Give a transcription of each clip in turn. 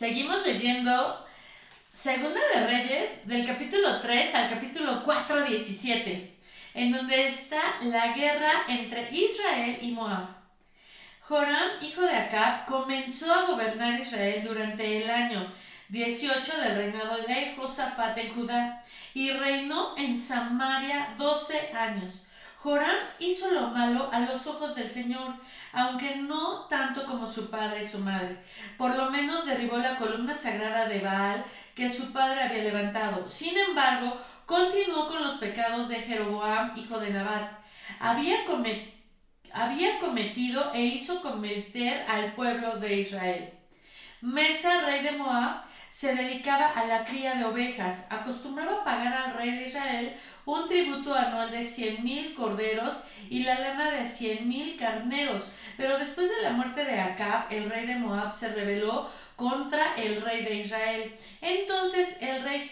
Seguimos leyendo Segunda de Reyes del capítulo 3 al capítulo 4:17, en donde está la guerra entre Israel y Moab. Joram, hijo de Acab, comenzó a gobernar Israel durante el año 18 del reinado de Josafat en Judá y reinó en Samaria 12 años. Joram hizo lo malo a los ojos del Señor, aunque no tanto como su padre y su madre. Por lo menos derribó la columna sagrada de Baal que su padre había levantado. Sin embargo, continuó con los pecados de Jeroboam, hijo de Nabat. Había cometido e hizo cometer al pueblo de Israel. Mesa, rey de Moab, se dedicaba a la cría de ovejas. Acostumbraba pagar al rey de Israel un tributo anual de 100,000 corderos y la lana de 100,000 carneros. Pero después de la muerte de Acab, el rey de Moab se rebeló contra el rey de Israel. Entonces el rey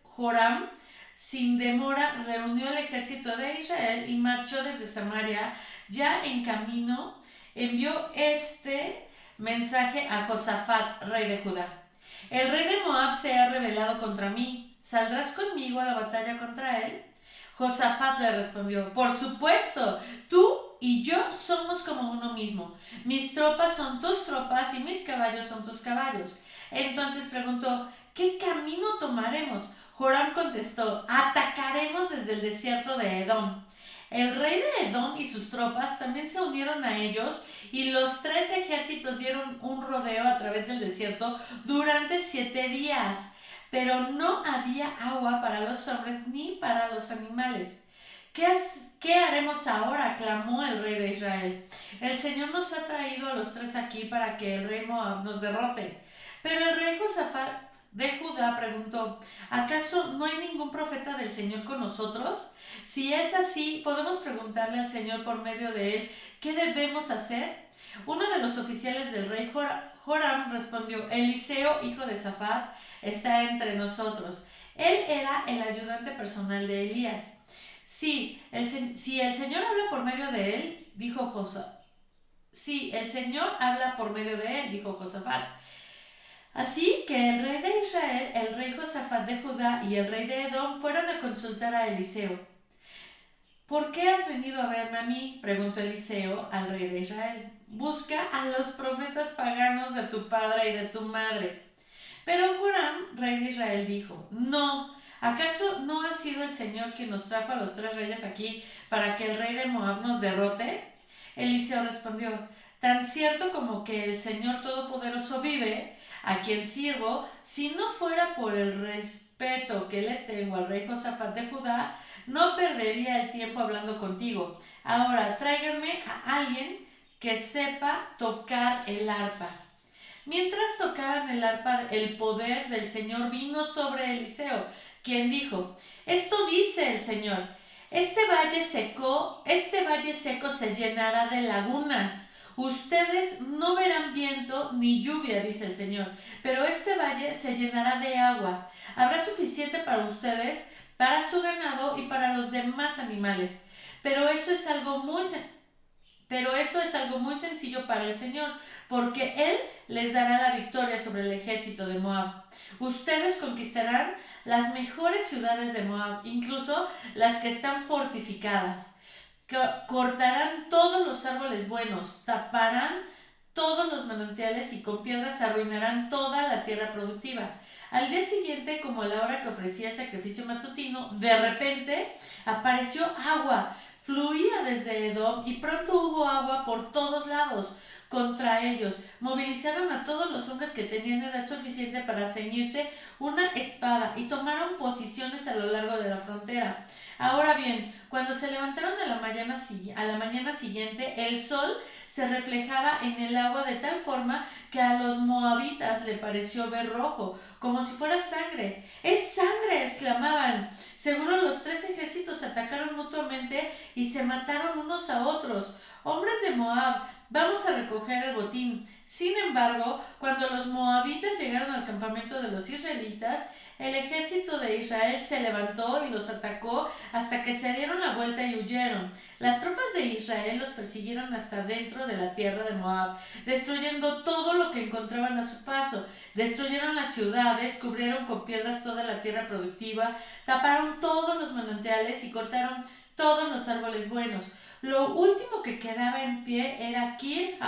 Joram, sin demora, reunió el ejército de Israel y marchó desde Samaria. Ya en camino, envió este mensaje a Josafat, rey de Judá. El rey de Moab se ha rebelado contra mí. ¿Saldrás conmigo a la batalla contra él? Josafat le respondió: por supuesto, tú y yo somos como uno mismo. Mis tropas son tus tropas y mis caballos son tus caballos. Entonces preguntó: ¿qué camino tomaremos? Joram contestó: atacaremos desde el desierto de Edom. El rey de Edom y sus tropas también se unieron a ellos y los tres ejércitos dieron un rodeo a través del desierto durante 7 días. Pero no había agua para los hombres ni para los animales. ¿Qué haremos ahora?, clamó el rey de Israel. El Señor nos ha traído a los tres aquí para que el rey Moab nos derrote. Pero el rey Josafat de Judá preguntó: ¿acaso no hay ningún profeta del Señor con nosotros? Si es así, podemos preguntarle al Señor por medio de él qué debemos hacer. Uno de los oficiales del rey Joram respondió: Eliseo, hijo de Safat, está entre nosotros. Él era el ayudante personal de Elías. Si el Señor habla por medio de él, dijo Josafat. Sí, el Señor habla por medio de él, dijo Josafat. Así que el rey de Israel, el rey Josafat de Judá y el rey de Edom fueron a consultar a Eliseo. ¿Por qué has venido a verme a mí?, preguntó Eliseo al rey de Israel. Busca a los profetas paganos de tu padre y de tu madre. Pero Joram, rey de Israel, dijo: no, ¿acaso no ha sido el Señor quien nos trajo a los tres reyes aquí para que el rey de Moab nos derrote? Eliseo respondió: tan cierto como que el Señor Todopoderoso vive, a quien sirvo, si no fuera por el respeto que le tengo al rey Josafat de Judá, no perdería el tiempo hablando contigo. Ahora tráiganme a alguien que sepa tocar el arpa. Mientras tocaban el arpa, el poder del Señor vino sobre Eliseo, quien dijo: esto dice el Señor: este valle seco se llenará de lagunas. Ustedes no verán viento ni lluvia, dice el Señor, pero este valle se llenará de agua. Habrá suficiente para ustedes, para su ganado y para los demás animales. Pero eso es algo muy sencillo para el Señor, porque Él les dará la victoria sobre el ejército de Moab. Ustedes conquistarán las mejores ciudades de Moab, incluso las que están fortificadas. Cortarán todos los árboles buenos, taparán todos los manantiales y con piedras arruinarán toda la tierra productiva. Al día siguiente, como a la hora que ofrecía el sacrificio matutino, de repente apareció agua. Fluía desde Edom y pronto hubo agua por todos lados. Contra ellos movilizaron a todos los hombres que tenían edad suficiente para ceñirse una espada y tomaron posiciones a lo largo de la frontera. Ahora bien, cuando se levantaron a la mañana siguiente, el sol se reflejaba en el agua de tal forma que a los moabitas le pareció ver rojo, como si fuera sangre. ¡Es sangre!, exclamaban. Seguro los tres ejércitos se atacaron mutuamente y se mataron unos a otros. Hombres de Moab, vamos a recoger el botín. Sin embargo, cuando los moabitas llegaron al campamento de los israelitas, el ejército de Israel se levantó y los atacó hasta que se dieron la vuelta y huyeron. Las tropas de Israel los persiguieron hasta dentro de la tierra de Moab, destruyendo todo lo que encontraban a su paso. Destruyeron las ciudades, cubrieron con piedras toda la tierra productiva, taparon todos los manantiales y cortaron todos los árboles buenos. Lo último que quedaba en pie era Kir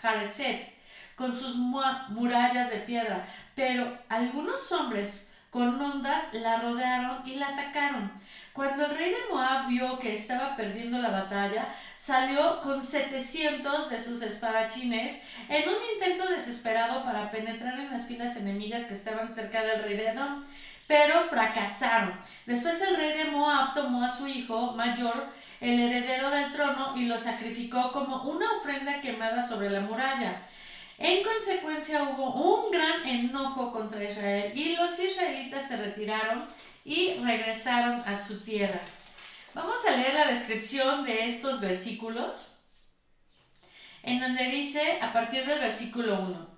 Hareset, con sus murallas de piedra, pero algunos hombres con ondas la rodearon y la atacaron. Cuando el rey de Moab vio que estaba perdiendo la batalla, salió con 700 de sus espadachines en un intento desesperado para penetrar en las filas enemigas que estaban cerca del rey de Edom, pero fracasaron. Después el rey de Moab tomó a su hijo mayor, el heredero del trono, y lo sacrificó como una ofrenda quemada sobre la muralla. En consecuencia hubo un gran enojo contra Israel y los israelitas se retiraron y regresaron a su tierra. Vamos a leer la descripción de estos versículos, en donde dice a partir del versículo 1.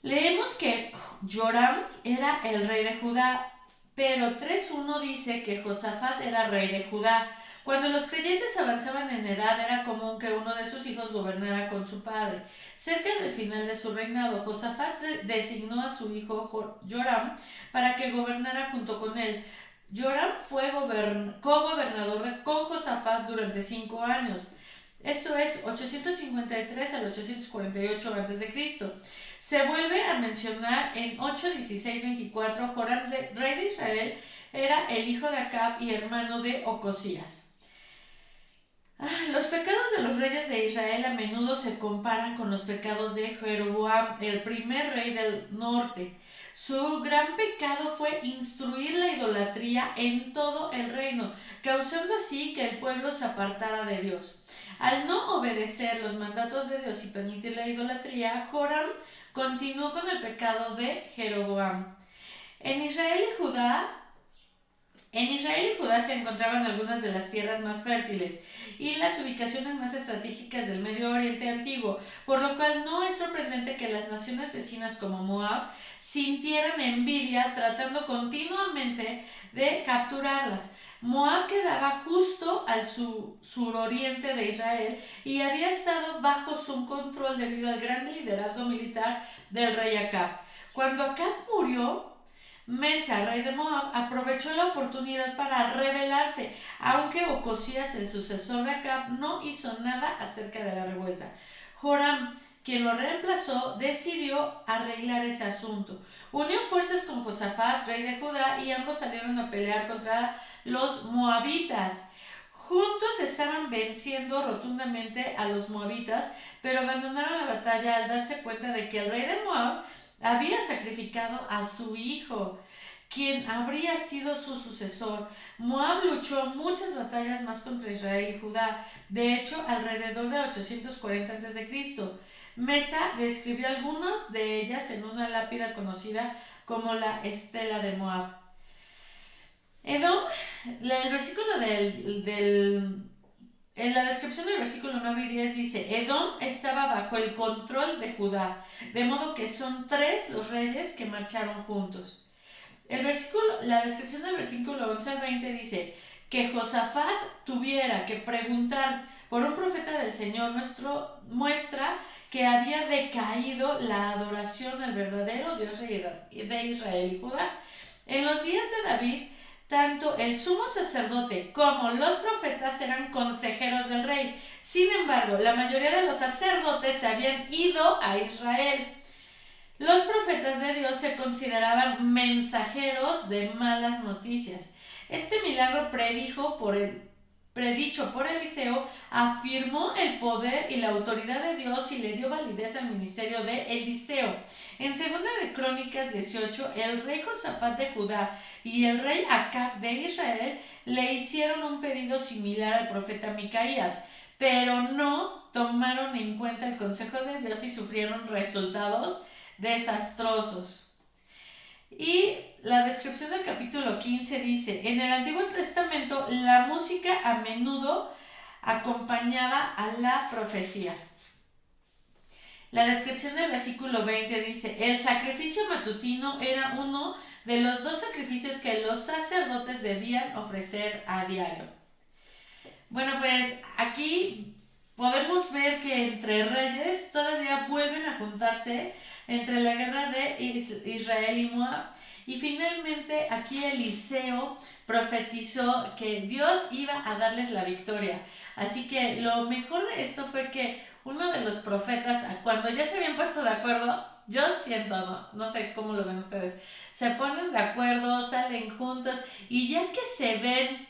Leemos que Joram era el rey de Judá, pero 3.1 dice que Josafat era rey de Judá. Cuando los creyentes avanzaban en edad, era común que uno de sus hijos gobernara con su padre. Cerca del final de su reinado, Josafat designó a su hijo Joram para que gobernara junto con él. Joram fue co-gobernador con Josafat durante 5 años. Esto es 853 al 848 a.C. Se vuelve a mencionar en 8:16-24, Joram, rey de Israel, era el hijo de Acab y hermano de Ocosías. Los pecados de los reyes de Israel a menudo se comparan con los pecados de Jeroboam, el primer rey del norte. Su gran pecado fue instruir la idolatría en todo el reino, causando así que el pueblo se apartara de Dios. Al no obedecer los mandatos de Dios y permitir la idolatría, Joram continuó con el pecado de Jeroboam. En Israel y Judá se encontraban algunas de las tierras más fértiles y las ubicaciones más estratégicas del Medio Oriente antiguo, por lo cual no es sorprendente que las naciones vecinas como Moab sintieran envidia tratando continuamente de capturarlas. Moab quedaba justo al suroriente de Israel y había estado bajo su control debido al gran liderazgo militar del rey Acab. Cuando Acab murió, Mesa, rey de Moab, aprovechó la oportunidad para rebelarse, aunque Ocosías, el sucesor de Acab, no hizo nada acerca de la revuelta. Joram, quien lo reemplazó, decidió arreglar ese asunto. Unió fuerzas con Josafat, rey de Judá, y ambos salieron a pelear contra los moabitas. Juntos estaban venciendo rotundamente a los moabitas, pero abandonaron la batalla al darse cuenta de que el rey de Moab había sacrificado a su hijo, quien habría sido su sucesor. Moab luchó muchas batallas más contra Israel y Judá, de hecho alrededor de 840 a.C. Mesa describió algunas de ellas en una lápida conocida como la Estela de Moab. Edom, el versículo en la descripción del versículo 9 y 10 dice: Edom estaba bajo el control de Judá, de modo que son 3 los reyes que marcharon juntos. La descripción del versículo 11 al 20 dice que Josafat tuviera que preguntar por un profeta del Señor nuestro muestra que había decaído la adoración al verdadero Dios de Israel y Judá. En los días de David, tanto el sumo sacerdote como los profetas eran consejeros del rey. Sin embargo, la mayoría de los sacerdotes se habían ido a Israel. Los profetas de Dios se consideraban mensajeros de malas noticias. Este milagro predicho por Eliseo afirmó el poder y la autoridad de Dios y le dio validez al ministerio de Eliseo. En 2 de Crónicas 18, el rey Josafat de Judá y el rey Acab de Israel le hicieron un pedido similar al profeta Micaías, pero no tomaron en cuenta el consejo de Dios y sufrieron resultados desastrosos. Y la descripción del capítulo 15 dice: en el Antiguo Testamento la música a menudo acompañaba a la profecía. La descripción del versículo 20 dice, el sacrificio matutino era uno de los 2 sacrificios que los sacerdotes debían ofrecer a diario. Bueno, pues aquí podemos ver que entre reyes todavía vuelven a juntarse entre la guerra de Israel y Moab. Y finalmente aquí Eliseo profetizó que Dios iba a darles la victoria. Así que lo mejor de esto fue que uno de los profetas, cuando ya se habían puesto de acuerdo, yo siento, no sé cómo lo ven ustedes, se ponen de acuerdo, salen juntos y ya que se ven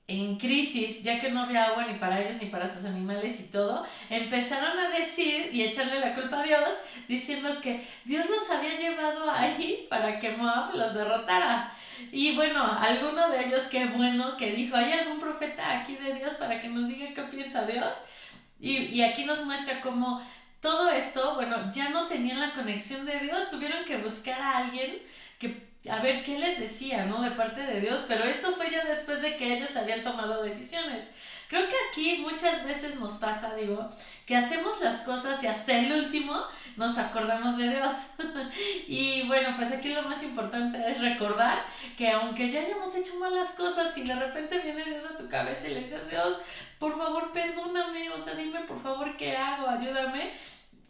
en crisis, ya que no había agua ni para ellos ni para sus animales y todo, empezaron a decir y echarle la culpa a Dios, diciendo que Dios los había llevado ahí para que Moab los derrotara. Y bueno, alguno de ellos, qué bueno, que dijo, ¿hay algún profeta aquí de Dios para que nos diga qué piensa Dios? Y aquí nos muestra cómo todo esto, bueno, ya no tenían la conexión de Dios, tuvieron que buscar a alguien que a ver qué les decía, ¿no? De parte de Dios, pero esto fue ya después de que ellos habían tomado decisiones. Creo que aquí muchas veces nos pasa, digo, que hacemos las cosas y hasta el último nos acordamos de Dios. Y bueno, pues aquí lo más importante es recordar que aunque ya hayamos hecho malas cosas y de repente viene Dios a tu cabeza y le dices, Dios, por favor perdóname, o sea, dime por favor qué hago, ayúdame.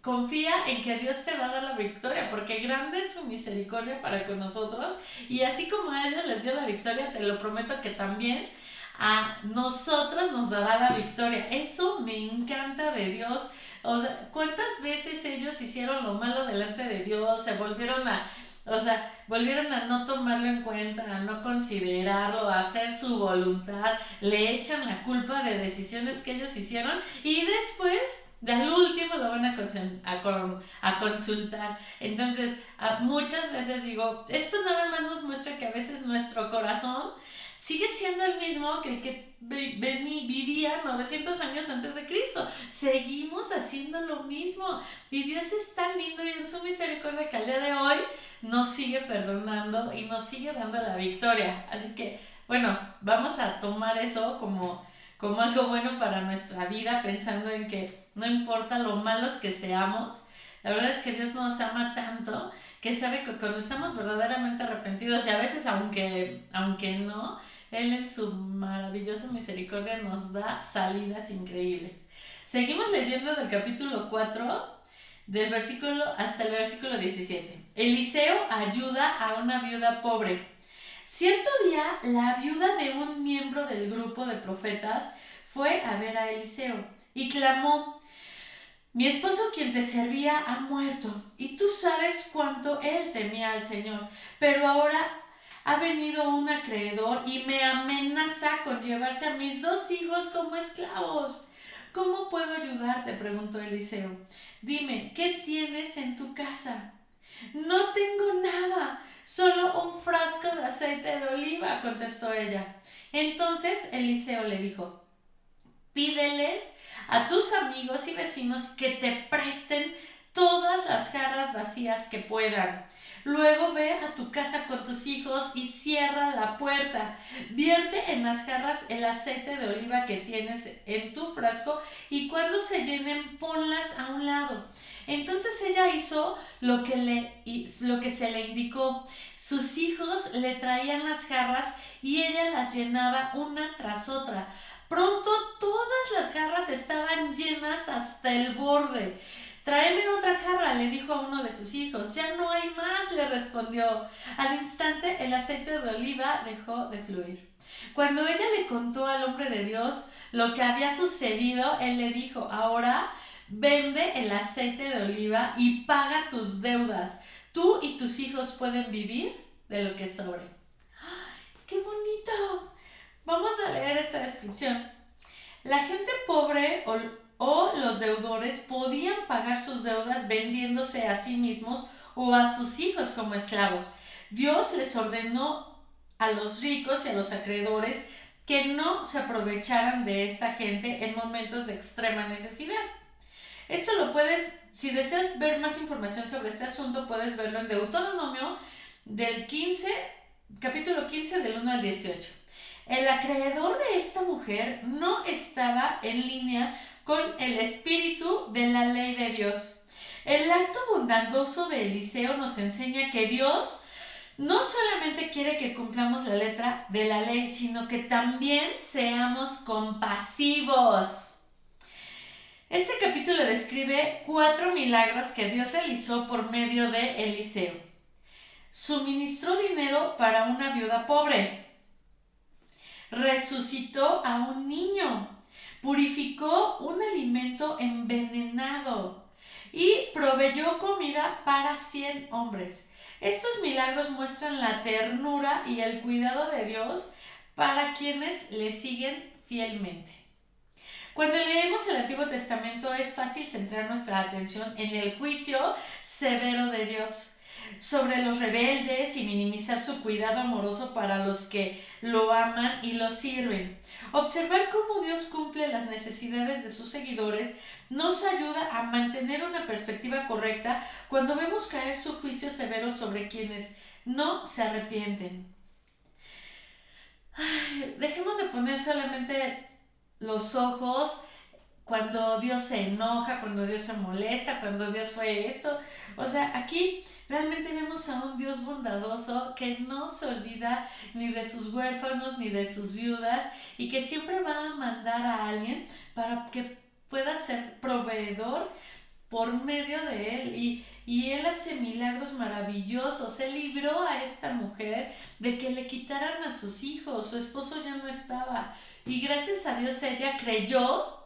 Confía en que Dios te va a dar la victoria, porque grande es su misericordia para con nosotros, y así como a ellos les dio la victoria, te lo prometo que también a nosotros nos dará la victoria. Eso me encanta de Dios. O sea, ¿cuántas veces ellos hicieron lo malo delante de Dios? Se volvieron volvieron a no tomarlo en cuenta, a no considerarlo, a hacer su voluntad, le echan la culpa de decisiones que ellos hicieron y después al último lo van a consultar. Entonces, muchas veces digo, esto nada más nos muestra que a veces nuestro corazón sigue siendo el mismo que el que vivía 900 años antes de Cristo. Seguimos haciendo lo mismo. Y Dios es tan lindo y en su misericordia que al día de hoy nos sigue perdonando y nos sigue dando la victoria. Así que, bueno, vamos a tomar eso como algo bueno para nuestra vida, pensando en que no importa lo malos que seamos, la verdad es que Dios nos ama tanto que sabe que cuando estamos verdaderamente arrepentidos, y a veces aunque no, Él en su maravillosa misericordia nos da salidas increíbles. Seguimos leyendo del capítulo 4, del versículo hasta el versículo 17. Eliseo ayuda a una viuda pobre. Cierto día, la viuda de un miembro del grupo de profetas fue a ver a Eliseo y clamó, mi esposo quien te servía ha muerto, y tú sabes cuánto él temía al Señor, pero ahora ha venido un acreedor y me amenaza con llevarse a mis 2 hijos como esclavos. ¿Cómo puedo ayudarte?, preguntó Eliseo. Dime, ¿qué tienes en tu casa? No tengo nada, solo un frasco de aceite de oliva, contestó ella. Entonces Eliseo le dijo, pídeles a tus amigos y vecinos que te presten todas las jarras vacías que puedan. Luego ve a tu casa con tus hijos y cierra la puerta. Vierte en las jarras el aceite de oliva que tienes en tu frasco y cuando se llenen ponlas a un lado. Entonces ella hizo lo que se le indicó. Sus hijos le traían las jarras y ella las llenaba una tras otra. Pronto todas las jarras estaban llenas hasta el borde. Tráeme otra jarra, le dijo a uno de sus hijos. Ya no hay más, le respondió. Al instante el aceite de oliva dejó de fluir. Cuando ella le contó al hombre de Dios lo que había sucedido, él le dijo, ahora vende el aceite de oliva y paga tus deudas. Tú y tus hijos pueden vivir de lo que sobre. ¡Ay, qué bonito! Vamos a leer esta descripción. La gente pobre o los deudores podían pagar sus deudas vendiéndose a sí mismos o a sus hijos como esclavos. Dios les ordenó a los ricos y a los acreedores que no se aprovecharan de esta gente en momentos de extrema necesidad. Esto lo puedes, si deseas ver más información sobre este asunto, puedes verlo en Deuteronomio del capítulo 15 del 1 al 18. El acreedor de esta mujer no estaba en línea con el espíritu de la ley de Dios. El acto bondadoso de Eliseo nos enseña que Dios no solamente quiere que cumplamos la letra de la ley, sino que también seamos compasivos. Este capítulo describe 4 milagros que Dios realizó por medio de Eliseo. Suministró dinero para una viuda pobre. Resucitó a un niño. Purificó un alimento envenenado. Y proveyó comida para 100 hombres. Estos milagros muestran la ternura y el cuidado de Dios para quienes le siguen fielmente. Cuando leemos el Antiguo Testamento es fácil centrar nuestra atención en el juicio severo de Dios sobre los rebeldes y minimizar su cuidado amoroso para los que lo aman y lo sirven. Observar cómo Dios cumple las necesidades de sus seguidores nos ayuda a mantener una perspectiva correcta cuando vemos caer su juicio severo sobre quienes no se arrepienten. Dejemos de poner solamente los ojos cuando Dios se enoja, cuando Dios se molesta, cuando Dios fue esto. O sea, aquí realmente vemos a un Dios bondadoso que no se olvida ni de sus huérfanos ni de sus viudas y que siempre va a mandar a alguien para que pueda ser proveedor por medio de él y él hace milagros maravillosos. Él libró a esta mujer de que le quitaran a sus hijos, su esposo ya no estaba y gracias a Dios ella creyó.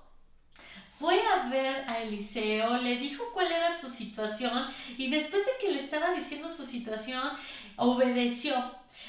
Fue a ver a Eliseo, le dijo cuál era su situación y después de que le estaba diciendo su situación, obedeció.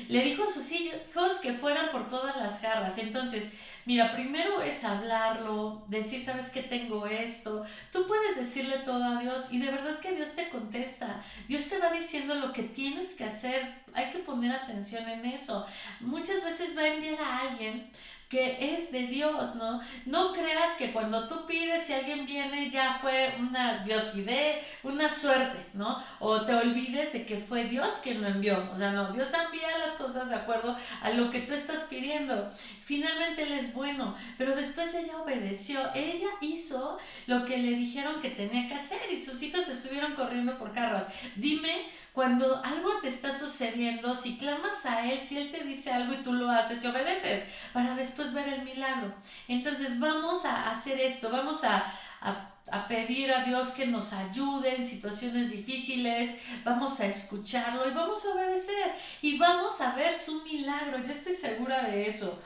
Le dijo a sus hijos que fueran por todas las jarras. Entonces, mira, primero es hablarlo, decir, sabes que tengo esto. Tú puedes decirle todo a Dios y de verdad que Dios te contesta. Dios te va diciendo lo que tienes que hacer. Hay que poner atención en eso. Muchas veces va a enviar a alguien que es de Dios, ¿no? No creas que cuando tú pides y alguien viene ya fue una diosidad, una suerte, ¿no? O te olvides de que fue Dios quien lo envió. O sea, no, Dios envía las cosas de acuerdo a lo que tú estás pidiendo. Finalmente Él es bueno, pero después ella obedeció. Ella hizo lo que le dijeron que tenía que hacer y sus hijos estuvieron corriendo por jarras. Dime, cuando algo te está sucediendo, si clamas a Él, si Él te dice algo y tú lo haces y obedeces, para después ver el milagro. Entonces vamos a hacer esto, vamos a pedir a Dios que nos ayude en situaciones difíciles, vamos a escucharlo y vamos a obedecer y vamos a ver su milagro. Yo estoy segura de eso.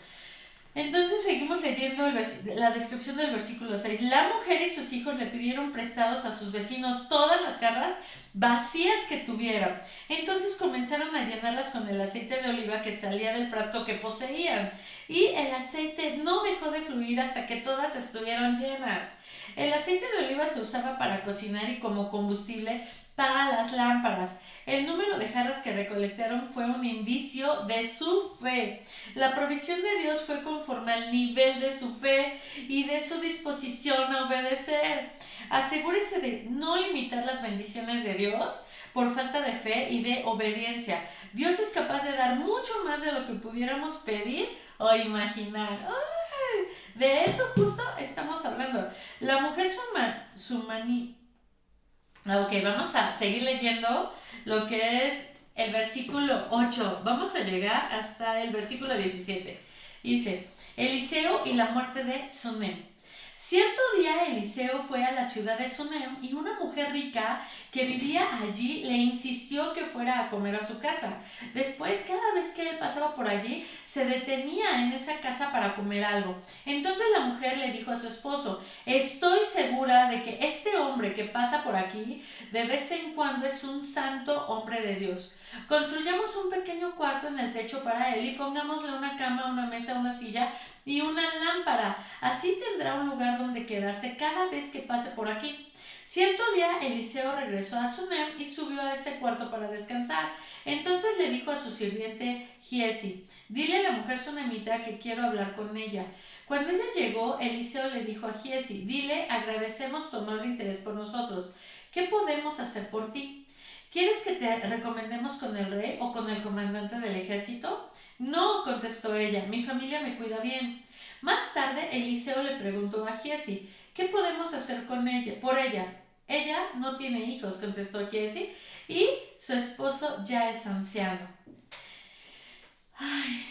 Entonces seguimos leyendo la descripción del versículo 6. La mujer y sus hijos le pidieron prestados a sus vecinos todas las jarras vacías que tuvieran. Entonces comenzaron a llenarlas con el aceite de oliva que salía del frasco que poseían. Y el aceite no dejó de fluir hasta que todas estuvieron llenas. El aceite de oliva se usaba para cocinar y como combustible para las lámparas. El número de jarras que recolectaron fue un indicio de su fe. La provisión de Dios fue conforme al nivel de su fe y de su disposición a obedecer. Asegúrese de no limitar las bendiciones de Dios por falta de fe y de obediencia. Dios es capaz de dar mucho más de lo que pudiéramos pedir o imaginar. ¡Ay! De eso justo estamos hablando. La mujer Ok, vamos a seguir leyendo lo que es el versículo 8. Vamos a llegar hasta el versículo 17. Dice, Eliseo y la muerte de Sunem. Cierto día Eliseo fue a la ciudad de Sunem y una mujer rica que vivía allí le insistió que fuera a comer a su casa. Después, cada vez que él pasaba por allí, se detenía en esa casa para comer algo. Entonces la mujer le dijo a su esposo, estoy segura de que este hombre que pasa por aquí de vez en cuando es un santo hombre de Dios. Construyamos un pequeño cuarto en el techo para él y pongámosle una cama, una mesa, una silla y una lámpara. Así tendrá un lugar donde quedarse cada vez que pase por aquí. Cierto día Eliseo regresó a Sunem y subió a ese cuarto para descansar. Entonces le dijo a su sirviente Giesi, dile a la mujer sunemita que quiero hablar con ella. Cuando ella llegó, Eliseo le dijo a Giesi, dile, agradecemos tu amable interés por nosotros. ¿Qué podemos hacer por ti? ¿Quieres que te recomendemos con el rey o con el comandante del ejército? No, contestó ella, mi familia me cuida bien. Más tarde, Eliseo le preguntó a Giesi, ¿qué podemos hacer con ella, por ella? Ella no tiene hijos, contestó Giezi, y su esposo ya es anciano. Ay.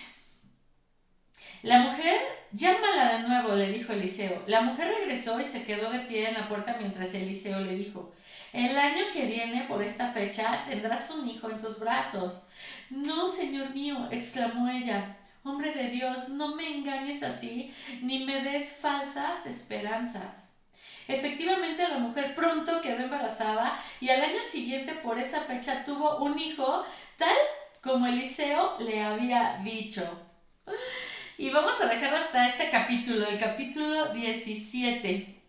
La mujer, llámala de nuevo, le dijo Eliseo. La mujer regresó y se quedó de pie en la puerta mientras Eliseo le dijo, el año que viene, por esta fecha, tendrás un hijo en tus brazos. No, señor mío, exclamó ella. Hombre de Dios, no me engañes así, ni me des falsas esperanzas. Efectivamente, la mujer pronto quedó embarazada y al año siguiente, por esa fecha, tuvo un hijo tal como Eliseo le había dicho. Y vamos a dejar hasta este capítulo, el capítulo 17.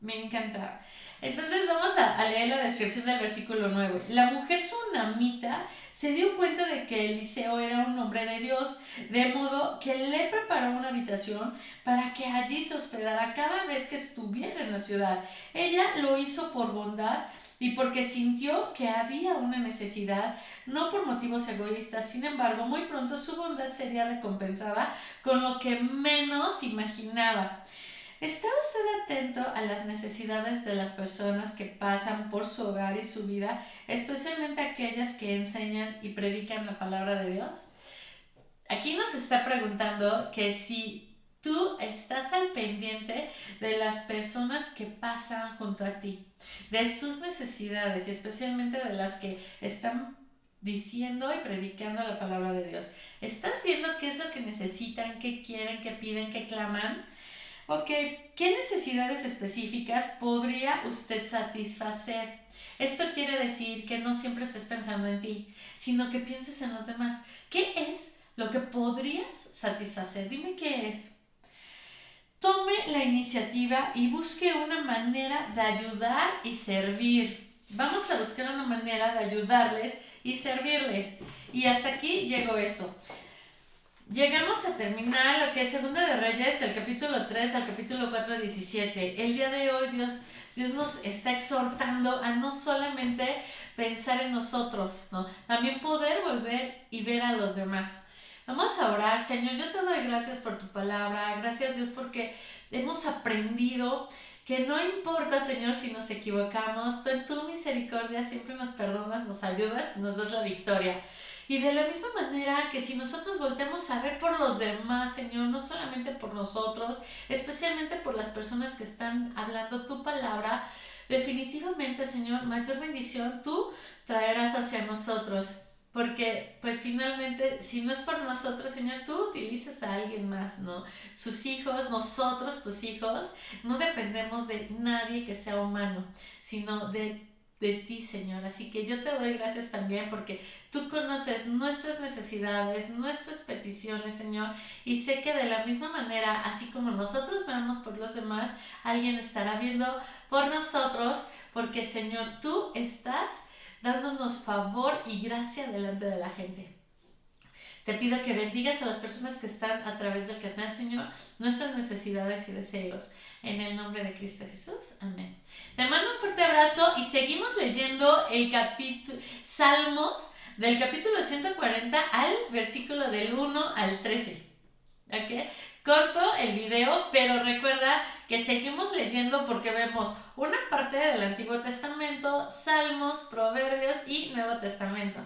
Me encanta. Entonces vamos a leer la descripción del versículo 9. La mujer sunamita se dio cuenta de que Eliseo era un hombre de Dios, de modo que le preparó una habitación para que allí se hospedara cada vez que estuviera en la ciudad. Ella lo hizo por bondad y porque sintió que había una necesidad, no por motivos egoístas. Sin embargo, muy pronto su bondad sería recompensada con lo que menos imaginaba. ¿Está usted atento a las necesidades de las personas que pasan por su hogar y su vida, especialmente aquellas que enseñan y predican la palabra de Dios? Aquí nos está preguntando que si tú estás al pendiente de las personas que pasan junto a ti, de sus necesidades y especialmente de las que están diciendo y predicando la palabra de Dios. ¿Estás viendo qué es lo que necesitan, qué quieren, qué piden, qué claman? Ok, ¿qué necesidades específicas podría usted satisfacer? Esto quiere decir que no siempre estés pensando en ti, sino que pienses en los demás. ¿Qué es lo que podrías satisfacer? Dime qué es. Tome la iniciativa y busque una manera de ayudar y servir. Vamos a buscar una manera de ayudarles y servirles. Y hasta aquí llegó esto. Llegamos a terminar lo que es Segunda de Reyes, del capítulo 3 al capítulo 4, 17. El día de hoy Dios nos está exhortando a no solamente pensar en nosotros, ¿no? También poder volver y ver a los demás. Vamos a orar. Señor, yo te doy gracias por tu palabra. Gracias, Dios, porque hemos aprendido que no importa, Señor, si nos equivocamos. Tú en tu misericordia siempre nos perdonas, nos ayudas, nos das la victoria. Y de la misma manera que si nosotros volteamos a ver por los demás, Señor, no solamente por nosotros, especialmente por las personas que están hablando tu palabra, definitivamente, Señor, mayor bendición tú traerás hacia nosotros. Porque, pues finalmente, si no es por nosotros, Señor, tú utilizas a alguien más, ¿no? Sus hijos, nosotros, tus hijos, no dependemos de nadie que sea humano, sino de ti, Señor. Así que yo te doy gracias también porque tú conoces nuestras necesidades, nuestras peticiones, Señor, y sé que de la misma manera, así como nosotros veamos por los demás, alguien estará viendo por nosotros, porque, Señor, tú estás dándonos favor y gracia delante de la gente. Te pido que bendigas a las personas que están a través del canal, Señor, nuestras necesidades y deseos. En el nombre de Cristo Jesús. Amén. Te mando un fuerte abrazo y seguimos leyendo el Salmos del capítulo 140 al versículo del 1 al 13. ¿Ok? Corto el video, pero recuerda que seguimos leyendo porque vemos una parte del Antiguo Testamento, Salmos, Proverbios y Nuevo Testamento.